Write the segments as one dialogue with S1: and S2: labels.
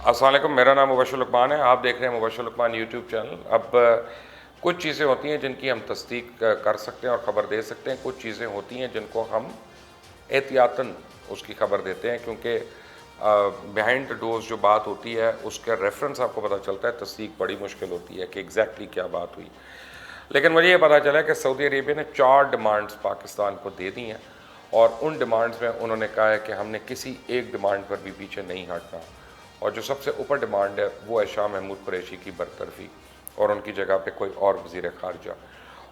S1: अस्सलाम वालेकुम, मेरा नाम मुबशर लुकमान है। आप देख रहे हैं मुबशर लुकमान यूट्यूब चैनल। अब कुछ चीज़ें होती हैं जिनकी हम तस्दीक कर सकते हैं और ख़बर दे सकते हैं, कुछ चीज़ें होती हैं जिनको हम एहतियातन उसकी ख़बर देते हैं, क्योंकि बिहाइंड द डोर्स जो बात होती है उसका रेफरेंस आपको पता चलता है, तस्दीक बड़ी मुश्किल होती है कि एग्जैक्टली क्या बात हुई। लेकिन मुझे ये पता चला कि सऊदी अरेबिया ने 4 डिमांड्स पाकिस्तान को दे दी हैं और उन डिमांड्स में उन्होंने कहा है कि हमने किसी एक डिमांड पर भी पीछे नहीं हटना, और जो सबसे ऊपर डिमांड है वो है शाह महमूद कुरैशी की बरतरफी और उनकी जगह पे कोई और वज़ीर ख़ारजा।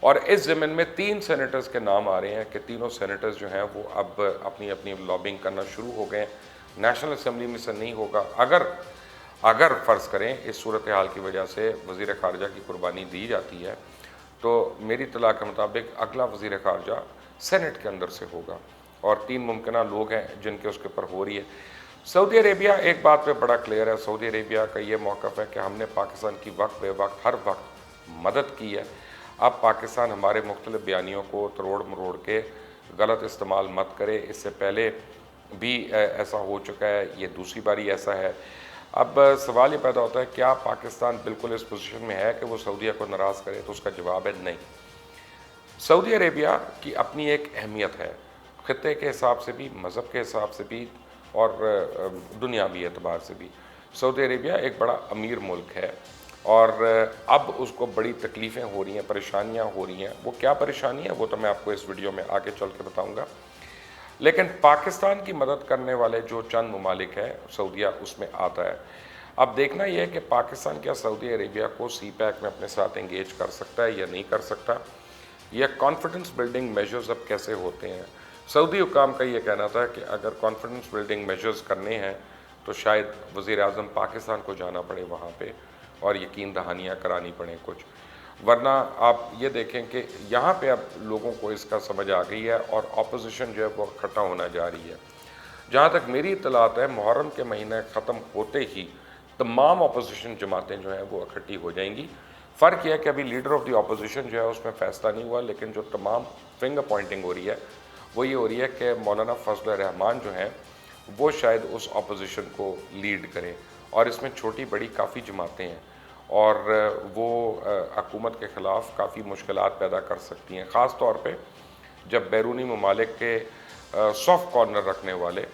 S1: और इस ज़मीन में 3 सेनेटर्स के नाम आ रहे हैं कि तीनों सेनेटर्स जो हैं वो अब अपनी अपनी लॉबिंग करना शुरू हो गए हैं। नेशनल असम्बली में से नहीं होगा। अगर फ़र्ज़ करें इस सूरत हाल की वजह से वज़ीर ख़ारजा की कुर्बानी दी जाती है, तो मेरी इत्तला के मुताबिक अगला वज़ीर ख़ारजा सेनेट के अंदर से होगा और 3 मुमकिन लोग हैं जिनके उसके ऊपर हो रही है। सऊदी अरेबिया एक बात पे बड़ा क्लियर है। सऊदी अरेबिया का ये मौक़िफ़ है कि हमने पाकिस्तान की वक्त बे वक्त हर वक्त मदद की है। अब पाकिस्तान हमारे मुख्तलिफ़ बयानियों को तरोड़ मरोड़ के गलत इस्तेमाल मत करे। इससे पहले भी ऐसा हो चुका है, ये दूसरी बारी ऐसा है। अब सवाल ये पैदा होता है, क्या पाकिस्तान बिल्कुल इस पोजीशन में है कि वो सऊदीया को नाराज़ करे? तो उसका जवाब है नहीं। सऊदी अरेबिया की अपनी एक अहमियत है, ख़ित्ते के हिसाब से भी, मज़हब के हिसाब से भी और दुनियावी एतबार से भी। सऊदी अरेबिया एक बड़ा अमीर मुल्क है और अब उसको बड़ी तकलीफ़ें हो रही हैं, परेशानियां हो रही हैं। वो क्या परेशानी है वो तो मैं आपको इस वीडियो में आगे चल के बताऊँगा। लेकिन पाकिस्तान की मदद करने वाले जो चंद ममालिक हैं, सऊदीया उसमें आता है। अब देखना यह है कि पाकिस्तान क्या सऊदी अरेबिया को सी पैक में अपने साथ इंगेज कर सकता है या नहीं कर सकता। यह कॉन्फिडेंस बिल्डिंग मेजर्स अब कैसे होते हैं। सऊदी हुकाम का ये कहना था कि अगर कॉन्फिडेंस बिल्डिंग मेजर्स करने हैं तो शायद वज़ीर आज़म पाकिस्तान को जाना पड़े वहाँ पे और यकीन दहानियाँ करानी पड़ें कुछ, वरना आप ये देखें कि यहाँ पे अब लोगों को इसका समझ आ गई है और अपोजिशन जो है वो इकट्ठा होना जा रही है। जहाँ तक मेरी इत्तलात है, मुहर्रम के महीने ख़त्म होते ही तमाम अपोजिशन जमातें जो हैं वो इकट्ठी हो जाएंगी। फ़र्क यह है कि अभी लीडर ऑफ़ द अपोजिशन जो है उसमें फ़ैसला नहीं हुआ, लेकिन जो तमाम फिंगर पॉइंटिंग हो रही है वो ये हो रही है कि मौलाना फजल रहमान जो हैं वो शायद उस अपोजिशन को लीड करें, और इसमें छोटी बड़ी काफ़ी जमातें हैं और वो हुकूमत के ख़िलाफ़ काफ़ी मुश्किलात पैदा कर सकती हैं, ख़ास तौर पे जब बैरूनी ममालिक के सॉफ्ट कॉर्नर रखने वाले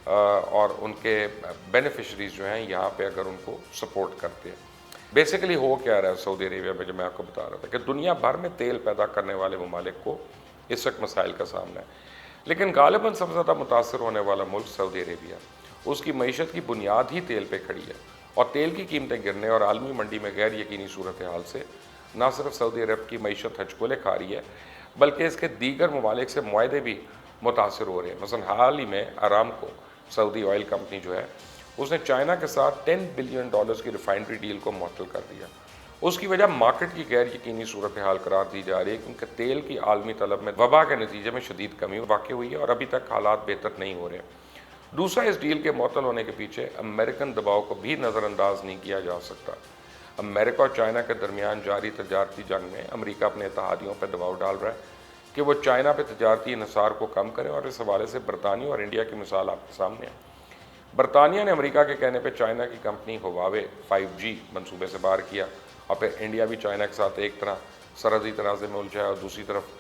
S1: और उनके बेनिफिशरीज़ जो हैं यहाँ पे अगर उनको सपोर्ट करते हैं। बेसिकली हो क्या रहा है सऊदी अरेबिया में, जो मैं आपको बता रहा था कि दुनिया भर में तेल पैदा करने वाले ममालिक को इस वक्त मसाइल का सामना है, लेकिन गालिबन सबसे ज़्यादा मुतासर होने वाला मुल्क सऊदी अरेबिया। उसकी मईशत की बुनियाद ही तेल पे खड़ी है और तेल की कीमतें गिरने और आलमी मंडी में गैर यकीनी सूरत हाल से न सिर्फ सऊदी अरब की मईशत हचकोले खा रही है, बल्कि इसके दीगर ममालिक से मुआहदे भी मुतासर हो रहे हैं। मसलन हाल ही में आरामको सऊदी ऑयल कंपनी जो है उसने चाइना के साथ $10 बिलियन की रिफाइनरी डील को मुअत्तल कर दिया। उसकी वजह मार्केट की गैर यकीनी सूरत हाल करार दी जा रही है, क्योंकि तेल की आलमी तलब में वबा के नतीजे में शदीद कमी वाक़ई हुई है और अभी तक हालात बेहतर नहीं हो रहे। दूसरा, इस डील के मुअत्तल होने के पीछे अमेरिकन दबाव को भी नज़रअंदाज नहीं किया जा सकता। अमेरिका और चाइना के दरमियान जारी तजारती जंग में अमेरिका अपने इत्तेहादियों पर दबाव डाल रहा है कि वो चाइना पर तजारती इन्हिसार को कम करें, और इस हवाले से बरतानिया और इंडिया की मिसाल आपके सामने है। बरतानिया ने अमेरिका के कहने पर चाइना की कंपनी हुवावे 5G मनसूबे से बाहर किया, और फिर इंडिया भी चाइना के साथ एक तरह सरहदी तनाज़े में उलझा है और दूसरी तरफ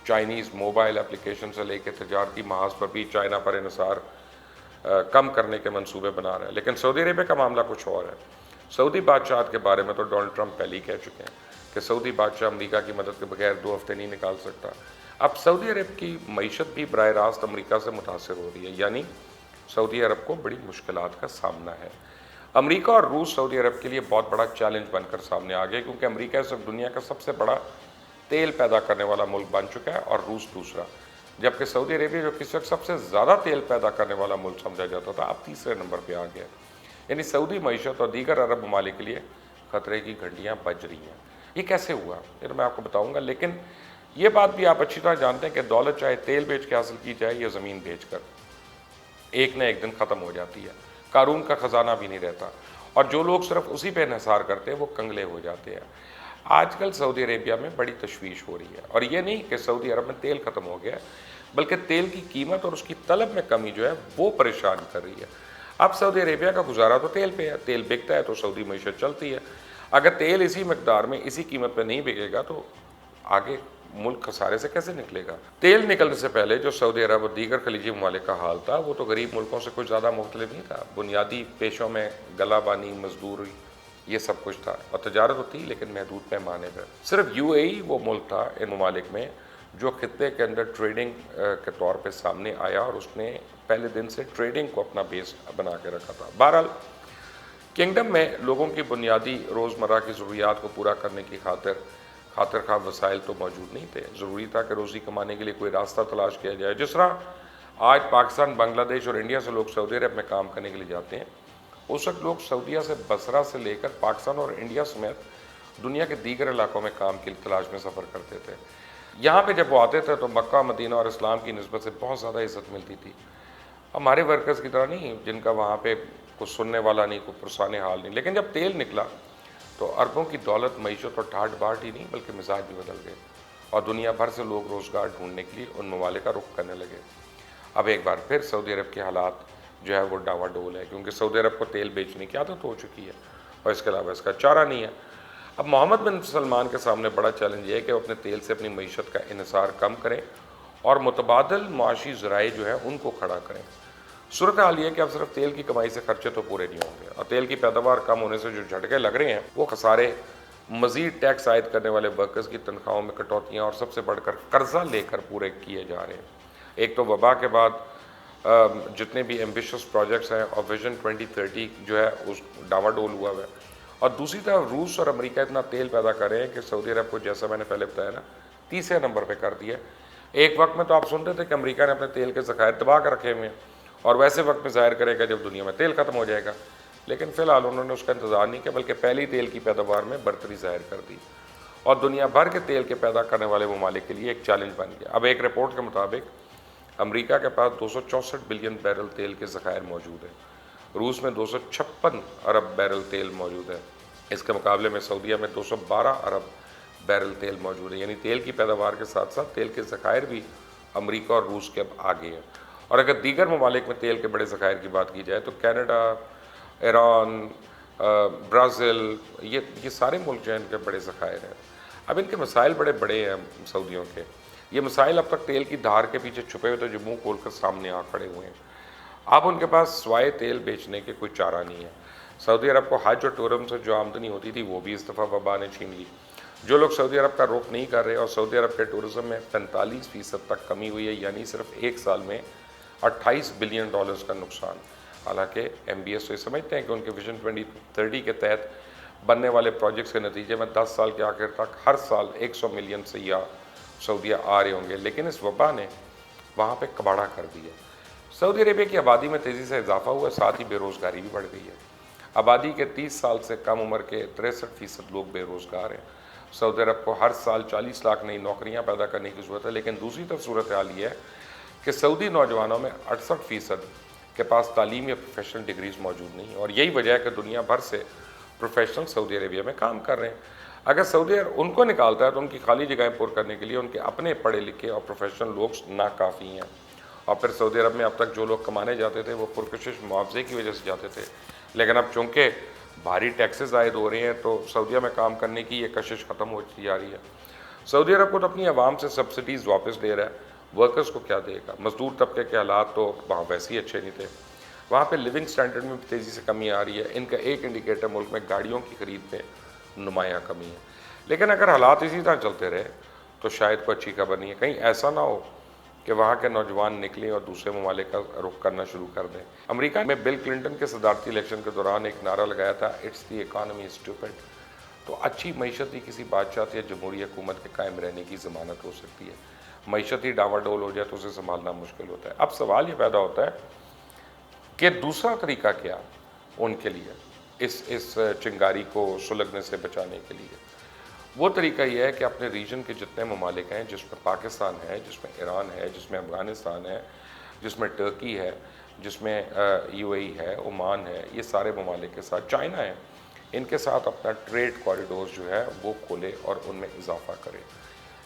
S1: चाइनीज़ मोबाइल एप्लीकेशन से लेकर तजारती महाज पर भी चाइना पर इन्हिसार कम करने के मंसूबे बना रहा है। लेकिन सऊदी अरेबिया का मामला कुछ और है। सऊदी बादशाह के बारे में तो डोनाल्ड ट्रंप पहले ही कह चुके हैं कि सऊदी बादशाह अमेरिका की मदद के बगैर 2 हफ्ते नहीं निकाल सकता। अब सऊदी अरब की मईशत भी बराह रास्त अमरीका से मुतासर हो रही है, यानी सऊदी अरब को बड़ी मुश्किलात का सामना है। अमेरिका और रूस सऊदी अरब के लिए बहुत बड़ा चैलेंज बनकर सामने आ गया, क्योंकि अमेरिका इस वक्त दुनिया का सबसे बड़ा तेल पैदा करने वाला मुल्क बन चुका है और रूस दूसरा, जबकि सऊदी अरेबिया जो किस वक्त सबसे ज़्यादा तेल पैदा करने वाला मुल्क समझा जाता था अब तीसरे नंबर पर आ गया। यानी सऊदी मईशत और दीगर अरब ममालिक के लिए ख़तरे की घंटियाँ बज रही हैं। ये कैसे हुआ ये तो मैं आपको बताऊँगा, लेकिन ये बात भी आप अच्छी तरह जानते हैं कि दौलत चाहे तेल बेच के हासिल की जाए या ज़मीन बेच कर, एक न एक दिन ख़त्म हो जाती है। कारून का ख़जाना भी नहीं रहता, और जो लोग सिर्फ उसी पे इन्हिसार करते हैं वो कंगले हो जाते हैं। आजकल सऊदी अरेबिया में बड़ी तशवीश हो रही है, और ये नहीं कि सऊदी अरब में तेल ख़त्म हो गया, बल्कि तेल की कीमत और उसकी तलब में कमी जो है वो परेशान कर रही है। अब सऊदी अरेबिया का गुजारा तो तेल पे है, तेल बिकता है तो सऊदी मईशत चलती है। अगर तेल इसी मकदार में इसी कीमत पे नहीं बिकेगा तो आगे मुल्क खसारे से कैसे निकलेगा। तेल निकलने से पहले जो सऊदी अरब और दीगर खलीजी ममालिक का हाल था वो तो गरीब मुल्कों से कुछ ज़्यादा मुख्तलिफ नहीं था। बुनियादी पेशों में गलाबानी, मजदूरी, ये सब कुछ था और तजारत होती लेकिन महदूद पैमाने पर। सिर्फ UAE वो मुल्क था इन ममालिक में जो खित्ते के अंदर ट्रेडिंग के तौर पे सामने आया और उसने पहले दिन से ट्रेडिंग को अपना बेस बना के रखा था। बहरहाल किंगडम में लोगों की बुनियादी रोज़मर्रा की ज़रूरियात को पूरा करने की खातिर खा वसाइल तो मौजूद नहीं थे। ज़रूरी था कि रोज़ी कमाने के लिए कोई रास्ता तलाश किया जाए। जिस तरह आज पाकिस्तान, बांग्लादेश और इंडिया से लोग सऊदी अरब में काम करने के लिए जाते हैं, उस वक्त लोग सऊदीया से बसरा से लेकर पाकिस्तान और इंडिया समेत दुनिया के दीगर इलाकों में काम की तलाश में सफ़र करते थे। यहाँ पे जब वो आते थे तो मक्का, मदीना और इस्लाम की निस्बत से बहुत ज़्यादा इज़्ज़त मिलती थी। हमारे वर्कर्स की तरह नहीं जिनका वहाँ पे कुछ सुनने वाला नहीं, कोई पुरसाने हाल नहीं। लेकिन जब तेल निकला तो अरबों की दौलत, मईशत और ठाट बाट ही नहीं बल्कि मिजाज भी बदल गए और दुनिया भर से लोग रोज़गार ढूंढने के लिए उन ममालिक का रुख करने लगे। अब एक बार फिर सऊदी अरब के हालात जो है वो डावाडोल है, क्योंकि सऊदी अरब को तेल बेचने की आदत हो चुकी है और इसके अलावा इसका चारा नहीं है। अब मोहम्मद बिन सलमान के सामने बड़ा चैलेंज ये है कि वो अपने तेल से अपनी मईशत का इन्हिसार कम करें और मुतबादल मुआशी ज़राए जो है उनको खड़ा करें। सूरत हाल ये है कि अब सिर्फ तेल की कमाई से खर्चे तो पूरे नहीं होंगे और तेल की पैदावार कम होने से जो झटके लग रहे हैं वो खसारे, मज़ीद टैक्स आयद करने वाले वर्कर्स की तनख्वाहों में कटौतियाँ और सबसे बढ़कर कर्जा लेकर पूरे किए जा रहे हैं। एक तो वबा के बाद जितने भी एम्बिशियस प्रोजेक्ट्स हैं और विजन 2030 जो है उस डावाडोल हुआ है और दूसरी तरफ रूस और अमेरिका इतना तेल पैदा कर रहे हैं कि सऊदी अरब को, जैसा मैंने पहले बताया ना, तीसरे नंबर पे कर दिया। एक वक्त में तो आप सुनते थे कि अमेरिका ने अपने तेल के ज़खायर दबा कर रखे हुए हैं और वैसे वक्त में ज़ाहिर करेगा जब दुनिया में तेल ख़त्म हो जाएगा, लेकिन फ़िलहाल उन्होंने उसका इंतज़ार नहीं किया बल्कि पहले ही तेल की पैदावार में बढ़तरी ज़ाहिर कर दी और दुनिया भर के तेल के पैदा करने वाले ममालिक के लिए एक चैलेंज बन गया। अब एक रिपोर्ट के मुताबिक अमेरिका के पास 264 बिलियन बैरल तेल के ज़खायर मौजूद है, रूस में 256 अरब बैरल तेल मौजूद है, इसके मुकाबले में सऊदीया में 212 अरब बैरल तेल मौजूद है। यानी तेल की पैदावार के साथ साथ तेल के ज़खायर भी अमेरिका और रूस के अब आगे हैं। और अगर दीगर ममालिक में तेल के बड़े ज़खायर की बात की जाए तो कनाडा, ईरान, ब्राज़ील, ये सारे मुल्क जो हैं इनके बड़े ज़खायर हैं। अब इनके मसाइल बड़े बड़े हैं सऊदियों के। ये मसाइल अब तक तेल की धार के पीछे छुपे हुए थे जो मुँह खोल कर सामने आ खड़े हुए हैं। अब उनके पास स्वाय तेल बेचने के कोई चारा नहीं है। सऊदी अरब को हज और टूरिज्म से जो आमदनी होती थी वो भी इस दफ़ा वबा ने छीन ली। जो लोग सऊदी अरब का रुख नहीं कर रहे और सऊदी अरब के टूरिज्म में 45% तक कमी हुई है, यानी सिर्फ एक साल में $28 बिलियन का नुकसान। हालांकि MBS तो ये समझते हैं कि उनके विजन 2030 के तहत बनने वाले प्रोजेक्ट्स के नतीजे में 10 साल के आखिर तक हर साल 100 मिलियन सयाह सऊदीया आ रहे होंगे, लेकिन इस वबा ने वहाँ पे कबाड़ा कर दिया। सऊदी अरेबिया की आबादी में तेज़ी से इजाफा हुआ, साथ ही बेरोज़गारी भी बढ़ गई है। आबादी के 30 साल से कम उम्र के 63% लोग बेरोज़गार हैं। सऊदी अरब को हर साल 40 लाख नई नौकरियाँ पैदा करने की ज़रूरत है, लेकिन दूसरी तरफ सूरत हाल ये है कि सऊदी नौजवानों में 68% के पास तालीम या प्रोफेशनल डिग्रीज़ मौजूद नहीं, और यही वजह है कि दुनिया भर से प्रोफेशनल सऊदी अरेबिया में काम कर रहे हैं। अगर सऊदी अरब उनको निकालता है तो उनकी खाली जगहें पुर करने के लिए उनके अपने पढ़े लिखे और प्रोफेशनल लोग नाकाफ़ी हैं। और फिर सऊदी अरब में अब तक जो लोग कमाने जाते थे वो पुरकशिश मुआवजे की वजह से जाते थे, लेकिन अब चूँकि भारी टैक्सेस आयद हो रहे हैं तो सऊदीया में काम करने की ये कशिश ख़त्म होती जा रही है। सऊदी अरब को तो अपनी आवाम से सब्सिडीज़ वापस ले रहा है, वर्कर्स को क्या देगा। मजदूर तबके के हालात तो वहाँ वैसे ही अच्छे नहीं थे। वहाँ पे लिविंग स्टैंडर्ड में भी तेज़ी से कमी आ रही है। इनका एक इंडिकेटर मुल्क में गाड़ियों की खरीद पे नुमायाँ कमी है। लेकिन अगर हालात इसी तरह चलते रहे तो शायद कोई अच्छी खबर नहीं है। कहीं ऐसा ना हो कि वहाँ के नौजवान निकलें और दूसरे ममालिक का रुख करना शुरू कर दें। अमेरिका में बिल क्लिंटन के सदारती इलेक्शन के दौरान एक नारा लगाया था, इट्स दी इकानमी स्टूपिड। तो अच्छी मईशत ही किसी बादशाह या जमहूरी हुकूमत के कायम रहने की ज़मानत हो सकती है। मईशत ही डावाडोल हो जाए तो उसे संभालना मुश्किल होता है। अब सवाल ये पैदा होता है कि दूसरा तरीका क्या उनके लिए इस चिंगारी को सुलगने से बचाने के लिए। वो तरीका ये है कि अपने रीजन के जितने ममालिक हैं, जिसमें पाकिस्तान है, जिसमें ईरान है, जिसमें अफ़गानिस्तान है, जिसमें टर्की है, जिसमें UAE है, ओमान है, ये सारे ममालिक के साथ, चाइना है, इनके साथ अपना ट्रेड कॉरिडोर जो है वो खोले और उनमें इजाफा करे।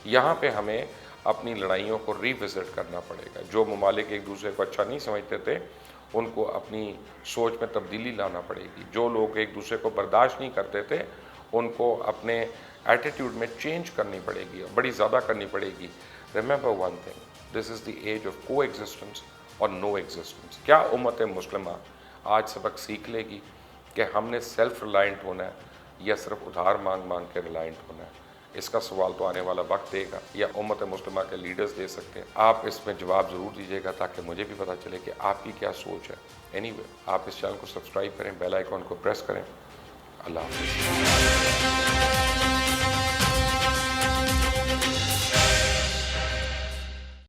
S1: यहाँ पे हमें अपनी लड़ाइयों को रिविज़िट करना पड़ेगा। जो ममालिक एक दूसरे को अच्छा नहीं समझते थे ان کو اپنی سوچ میں تبدیلی لانا پڑے گی. جو لوگ ایک دوسرے کو برداشت نہیں کرتے تھے ان کو اپنے ایٹیٹیوڈ میں چینج کرنی پڑے گی, بڑی زیادہ کرنی پڑے گی. Remember one thing, this is the age of coexistence اور نو ایگزسٹنس. کیا امت مسلمہ آج سبق سیکھ لے گی کہ ہم نے سیلف ریلائنٹ ہونا ہے یا صرف ادھار مانگ مانگ کے ریلائنٹ ہونا ہے؟ اس کا سوال تو آنے والا وقت دے گا, یا امت مسلمہ کے لیڈرز دے سکتے ہیں. آپ اس میں جواب ضرور دیجیے گا تاکہ مجھے بھی پتہ چلے کہ آپ کی کیا سوچ ہے. اینی وے, آپ اس چینل کو سبسکرائب کریں, بیل آئیکن کو پریس کریں. اللہ حافظ.